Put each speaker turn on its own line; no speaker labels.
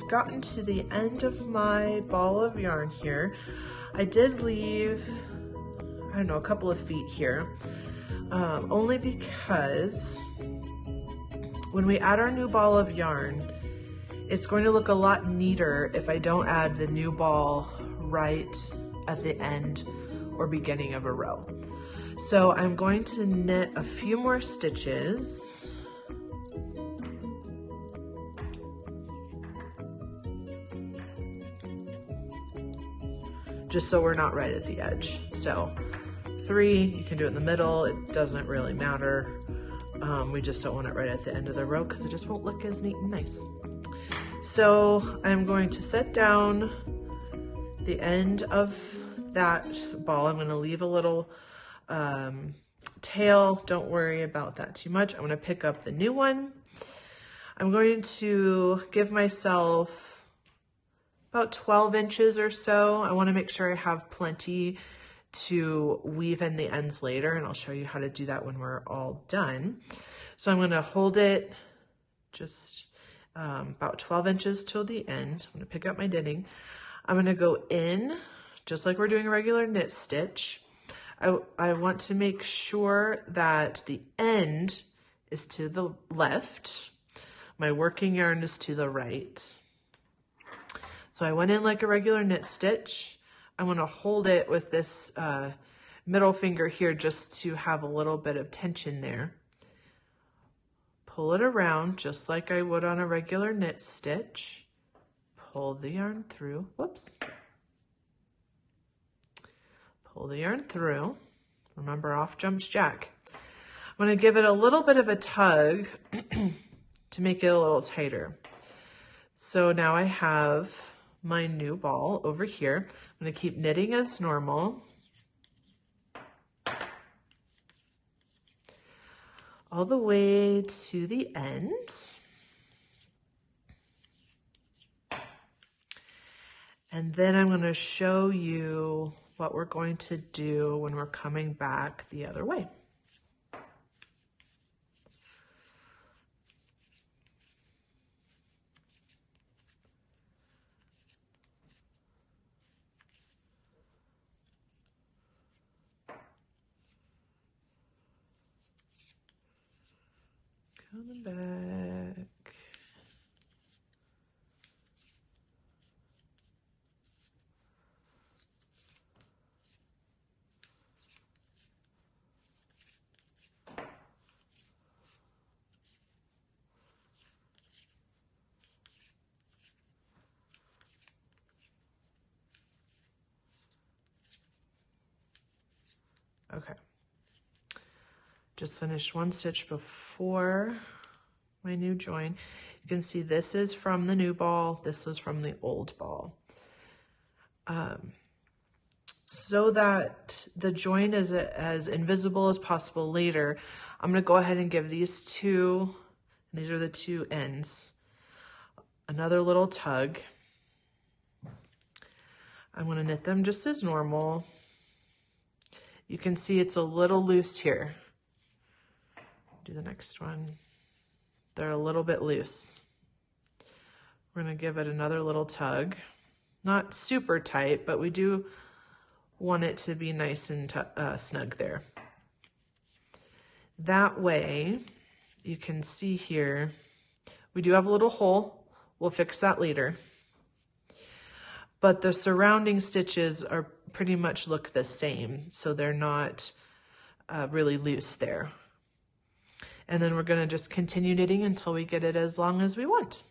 gotten to the end of my ball of yarn here. I did leave, I don't know, a couple of feet here, only because when we add our new ball of yarn, it's going to look a lot neater if I don't add the new ball right at the end or beginning of a row. So I'm going to knit a few more stitches. Just so we're not right at the edge. So 3, you can do it in the middle, it doesn't really matter. We just don't want it right at the end of the row because it just won't look as neat and nice. So I'm going to set down the end of that ball. I'm going to leave a little tail. Don't worry about that too much. I'm going to pick up the new one. I'm going to give myself about 12 inches or so. I want to make sure I have plenty to weave in the ends later, and I'll show you how to do that when we're all done. So I'm going to hold it just about 12 inches till the end. I'm going to pick up my knitting. I'm going to go in just like we're doing a regular knit stitch. I want to make sure that the end is to the left. My working yarn is to the right. So I went in like a regular knit stitch. I want to hold it with this middle finger here just to have a little bit of tension there. Pull it around just like I would on a regular knit stitch. Pull the yarn through. Whoops. Pull the yarn through. Remember, off jumps Jack. I'm going to give it a little bit of a tug to make it a little tighter. So now I have my new ball over here. I'm going to keep knitting as normal. All the way to the end. And then I'm going to show you what we're going to do when we're coming back the other way. Coming back. Okay. Just finished one stitch before my new join. You can see this is from the new ball, this is from the old ball. So that the join is as invisible as possible later, I'm going to go ahead and give these two, and these are the two ends, another little tug. I'm going to knit them just as normal. You can see it's a little loose here. Do the next one. They're a little bit loose. We're going to give it another little tug. Not super tight, but we do want it to be nice and snug there. That way, you can see here, we do have a little hole. We'll fix that later. But the surrounding stitches are pretty much look the same, so they're not really loose there. And then we're going to just continue knitting until we get it as long as we want.